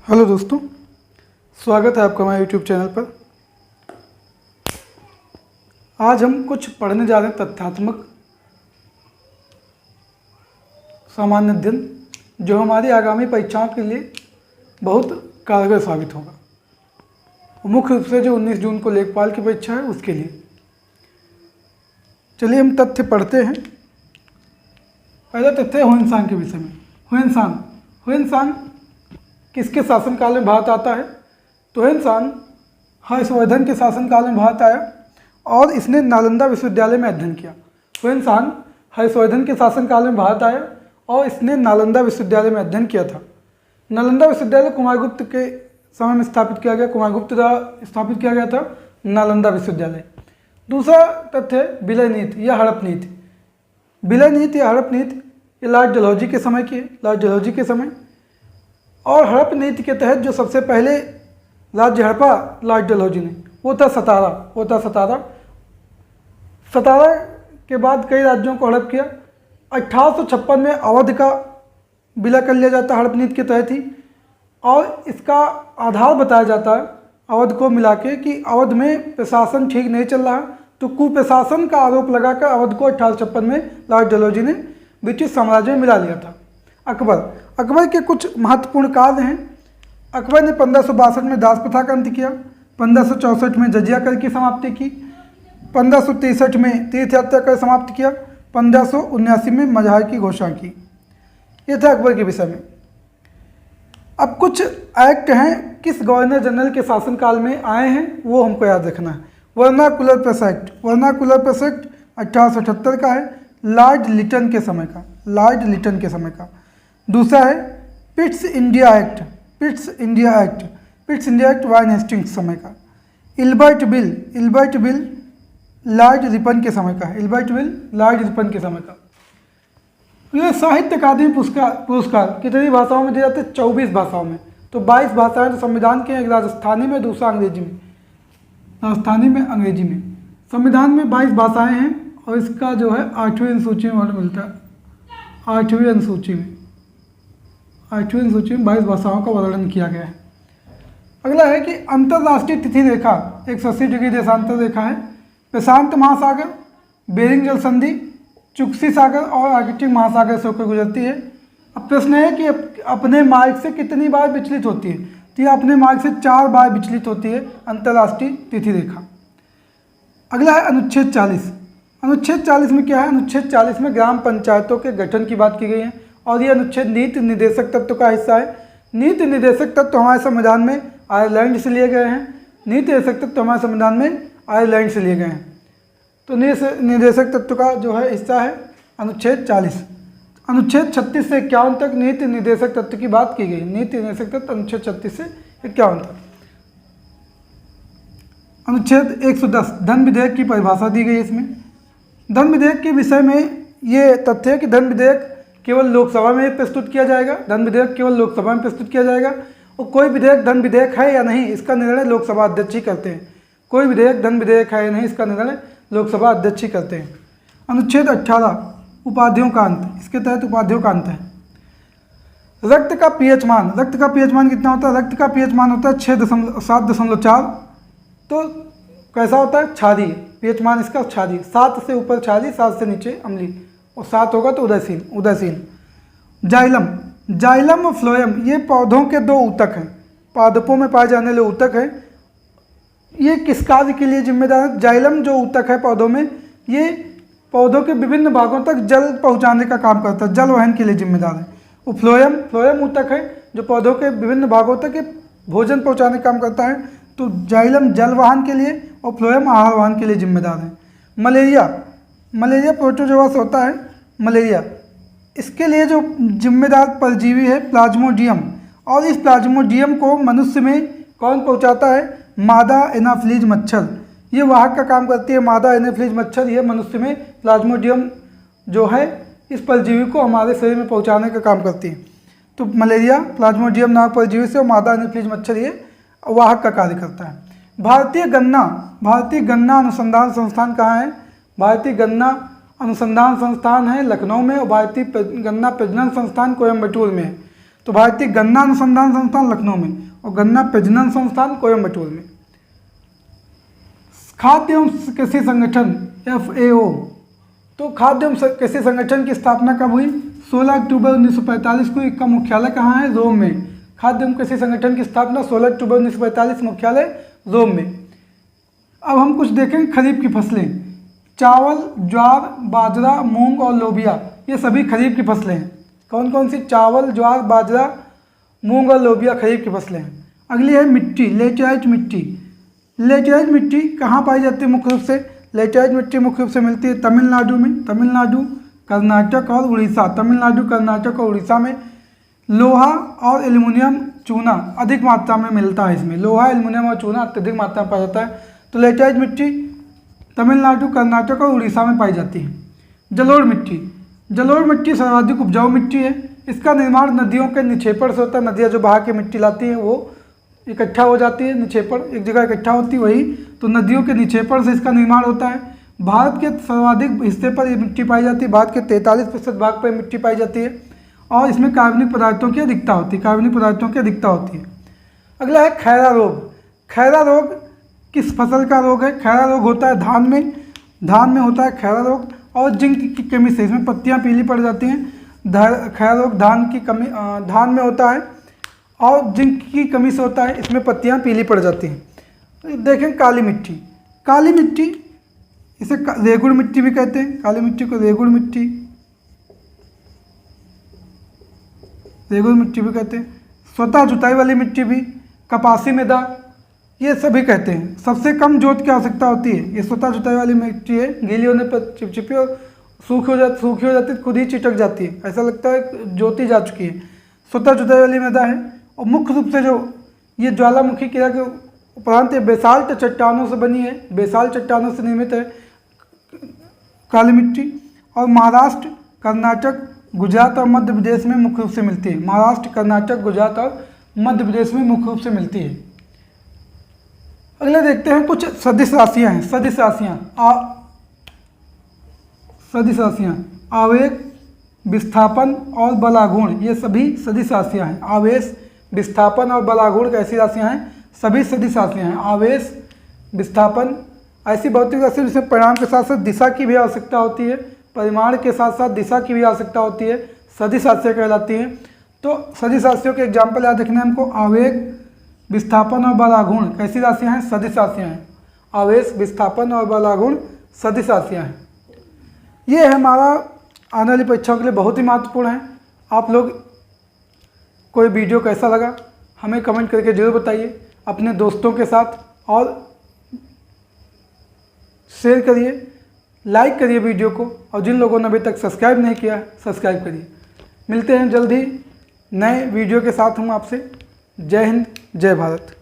Hello दोस्तों, स्वागत है आपका हमारे यूट्यूब चैनल पर। आज हम कुछ पढ़ने जा रहे हैं तथ्यात्मक सामान्य अध्ययन, जो हमारी आगामी परीक्षाओं के लिए बहुत कारगर साबित होगा। मुख्य रूप से जो 19 जून को लेखपाल की परीक्षा है उसके लिए। चलिए हम तथ्य पढ़ते हैं। पहला तथ्य है हुएन के विषय में। हुएन किसके शासनकाल में भारत आता है? तो हुएन हर्षवर्धन के शासनकाल में भारत आया और इसने नालंदा विश्वविद्यालय में अध्ययन किया। हुएन हर्षवर्धन के शासनकाल में भारत आया और इसने नालंदा विश्वविद्यालय में अध्ययन किया था। नालंदा विश्वविद्यालय कुमारगुप्त के समय में स्थापित किया गया। कुमारगुप्त द्वारा स्थापित किया गया था नालंदा विश्वविद्यालय। दूसरा तथ्य विलय नीति या हड़प नीति। विलय नीति या हड़प नीति ये लॉर्ड डलहौजी के समय की है, लॉर्ड डलहौजी के समय। और हड़प नीति के तहत जो सबसे पहले राज्य हड़पा लॉर्ड डलहौजी ने वो था सतारा। सतारा के बाद कई राज्यों को हड़प किया। 1856 में अवध का विलय कर लिया जाता है हड़प नीति के तहत ही। और इसका आधार बताया जाता है अवध को मिला के कि अवध में प्रशासन ठीक नहीं चल रहा, तो कुप्रशासन का आरोप लगाकर अवध को 1856 में लॉर्ड डलहौजी ने ब्रिटिश साम्राज्य में मिला लिया था। अकबर के कुछ महत्वपूर्ण कार्य हैं। अकबर ने 1562 में दास प्रथा का अंत किया, 1564 में जजिया कर की समाप्ति की, 1563 में तीर्थ यात्रा कर समाप्त किया, 1579 में मजहर की घोषणा की। ये था अकबर के विषय में। अब कुछ एक्ट हैं किस गवर्नर जनरल के शासनकाल में आए हैं वो हमको याद रखना है। वर्नाकुलर प्रेस एक्ट 1878 का है, लॉर्ड लिटन के समय का। दूसरा है Pitt's India act wine Hastings समय का। इल्बर्ट बिल लॉर्ड रिपन के समय का। ये साहित्य अकादमी पुरस्कार कितनी भाषाओं में दिए जाते हैं? 24 भाषाओं में। तो 22 भाषाएं तो संविधान के, एक राजस्थानी में, दूसरा अंग्रेजी में। संविधान में 22 भाषाएं हैं और इसका जो है 8वीं अनुसूची में मिलता है। 8वीं अनुसूची में 22 भाषाओं का वर्णन किया गया है। अगला है कि अंतर्राष्ट्रीय तिथि रेखा 180 डिग्री देशांतर रेखा है। प्रशांत महासागर, बेरिंग जल संधि, चुक्सी सागर और आर्कटिक महासागर से होकर गुजरती है। अब प्रश्न है कि अपने मार्ग से कितनी बार विचलित होती है? तो यह अपने मार्ग से 4 बार विचलित होती है अंतर्राष्ट्रीय तिथि रेखा। अगला है अनुच्छेद 40। अनुच्छेद 40 में क्या है? अनुच्छेद 40 में ग्राम पंचायतों के गठन की बात की गई है और यह अनुच्छेद नीति निर्देशक तत्व का हिस्सा है। नीति निर्देशक तत्व हमारे संविधान में आयरलैंड से लिए गए हैं। तो निर्देशक तत्व का जो है हिस्सा है अनुच्छेद 40। अनुच्छेद 36 से 51 तक नीति निर्देशक तत्व की बात की गई। नीति निर्देशक तत्व अनुच्छेद 36 से 51 तक। अनुच्छेद 110 धन विधेयक की परिभाषा दी गई। इसमें धन विधेयक के विषय में ये तथ्य है कि धन विधेयक केवल लोकसभा में प्रस्तुत किया जाएगा। और कोई विधेयक धन विधेयक है या नहीं इसका निर्णय लोकसभा अध्यक्ष ही करते हैं। अनुच्छेद 18 उपाधियों का अंत। इसके तहत उपाधियों का अंत है। रक्त का पीएच मान कितना होता है? रक्त का पीएच मान होता है 7.4। तो कैसा होता है? क्षारीय। पीएच मान इसका क्षारीय। 7 से ऊपर क्षारीय, 7 से नीचे अम्लीय, और 7 होगा तो उदासीन। जाइलम और फ्लोएम ये पौधों के 2 ऊतक हैं। पादपों में पाए जाने वाले ऊतक हैं। ये किस कार्य के लिए जिम्मेदार है? जाइलम जो ऊतक है पौधों में, ये पौधों के विभिन्न भागों तक जल पहुंचाने का काम करता है, जल वहन के लिए जिम्मेदार है। और फ्लोएम ऊतक है जो पौधों के विभिन्न भागों तक भोजन पहुंचाने का काम करता है। तो जाइलम जल वाहन के लिए और फ्लोएम आहार वाहन के लिए जिम्मेदार है। मलेरिया प्रोटोजोआ से होता है। मलेरिया इसके लिए जो जिम्मेदार परजीवी है प्लाज्मोडियम, और इस प्लाज्मोडियम को मनुष्य में कौन पहुंचाता है? मादा एनाफिलीज मच्छर। ये वाहक का काम करती है मादा एनाफिलीज मच्छर। ये मनुष्य में प्लाज्मोडियम जो है इस परजीवी को हमारे शरीर में पहुंचाने का काम करती है। तो मलेरिया प्लाज्मोडियम नामक परजीवी से और मादा एनाफिलीज मच्छर ये वाहक का कार्य करता है। भारतीय गन्ना अनुसंधान संस्थान कहाँ है? भारतीय गन्ना अनुसंधान संस्थान है लखनऊ में, और भारतीय गन्ना प्रजनन संस्थान कोयम्बटूर में है। तो भारतीय गन्ना अनुसंधान संस्थान लखनऊ में और गन्ना प्रजनन संस्थान कोयम्बटूर में। खाद्य एवं कृषि संगठन FAO, तो खाद्य एवं कृषि संगठन की स्थापना कब हुई? 16 अक्टूबर 1945 को। इसका मुख्यालय कहाँ है? रोम में। खाद्य एवं कृषि संगठन की स्थापना 16 अक्टूबर 1945, मुख्यालय रोम में। अब हम कुछ देखेंगे खरीफ की फसलें। चावल, ज्वार, बाजरा, मूंग और लोबिया, ये सभी खरीफ की फसलें हैं। कौन कौन सी? चावल, ज्वार, बाजरा, मूंग और लोबिया खरीफ की फसलें हैं। अगली है मिट्टी, लेटेराइट मिट्टी। लेटेराइट मिट्टी कहाँ पाई जाती है मुख्य रूप से? लेटेराइट मिट्टी मुख्य रूप से मिलती है तमिलनाडु में, तमिलनाडु, कर्नाटक और उड़ीसा। तमिलनाडु, कर्नाटक और उड़ीसा में लोहा और एल्युमिनियम चूना अधिक मात्रा में मिलता है। इसमें लोहा, एल्युमिनियम और चूना अत्यधिक मात्रा में पाया जाता है। तो लेटेराइट मिट्टी तमिलनाडु, कर्नाटक और उड़ीसा में पाई जाती है। जलोढ़ मिट्टी, जलोढ़ मिट्टी सर्वाधिक उपजाऊ मिट्टी है। इसका निर्माण नदियों के निक्षेपण से होता है। नदियाँ जो बहा के मिट्टी लाती हैं वो इकट्ठा हो जाती है, निक्षेपण एक जगह इकट्ठा होती है, वही तो नदियों के निक्षेपण से इसका निर्माण होता है। भारत के सर्वाधिक हिस्से पर ये मिट्टी पाई जाती है। भारत के 43% भाग पर मिट्टी पाई जाती है और इसमें कार्बनिक पदार्थों की अधिकता होती है, कार्बनिक पदार्थों की अधिकता होती है। अगला है खैरा रोग। खैरा रोग किस फसल का रोग है? खैरा रोग होता है धान में, धान में होता है खैरा रोग और जिंक की कमी से इसमें पत्तियां पीली पड़ जाती हैं। खैरा रोग धान की कमी, धान में होता है और जिंक की कमी से होता है, इसमें पत्तियां पीली पड़ जाती हैं। देखें काली मिट्टी, काली मिट्टी इसे रेगुड़ मिट्टी भी कहते हैं। काली मिट्टी को रेगुड़ मिट्टी, रेगुड़ मिट्टी भी कहते हैं। स्वतः जुताई वाली मिट्टी भी, कपासी मृदा, ये सभी कहते हैं। सबसे कम जोत की आवश्यकता होती है, ये स्वतः जुताई वाली मिट्टी है। गीली होने पर चिपचिपी और सूखी हो जाती है, खुद ही चिटक जाती है, ऐसा लगता है जोती जा चुकी है। स्वतः जुताई वाली मृदा है। और मुख्य रूप से जो ये ज्वालामुखी क्रिया के उपरांत बेसाल्ट चट्टानों से बनी है, बेसाल्ट चट्टानों से निर्मित है काली मिट्टी। और महाराष्ट्र, कर्नाटक, गुजरात और मध्य प्रदेश में मुख्य रूप से मिलती है। महाराष्ट्र, कर्नाटक, गुजरात और मध्य प्रदेश में मुख्य रूप से मिलती है। अगले देखते हैं कुछ सदिश राशियाँ हैं। सदिश राशियाँ, सदिश राशियाँ आवेग, विस्थापन और बलागुण, ये सभी सदिश राशियाँ हैं। आवेश, विस्थापन और बलागुण कैसी राशियाँ हैं? सभी सदिश राशियाँ हैं। आवेश, विस्थापन ऐसी भौतिक राशि जिसमें परिमाण के साथ साथ दिशा की भी आवश्यकता होती है, परिमाण के साथ साथ दिशा की भी आवश्यकता होती है, सदिश राशियाँ कहलाती हैं। तो सदिश राशियों के एग्जाम्पल याद रखना है हमको। आवेग, विस्थापन और बलागुण कैसी राशियाँ हैं? सदिश राशियाँ हैं। आवेश, विस्थापन और बलागुण सदिश राशियाँ हैं। ये है हमारा आने वाली परीक्षाओं के लिए बहुत ही महत्वपूर्ण है। आप लोग कोई वीडियो कैसा लगा हमें कमेंट करके जरूर बताइए, अपने दोस्तों के साथ और शेयर करिए, लाइक करिए वीडियो को, और जिन लोगों ने अभी तक सब्सक्राइब नहीं किया सब्सक्राइब करिए। मिलते हैं जल्द ही नए वीडियो के साथ हम आपसे। जय हिंद, जय भारत।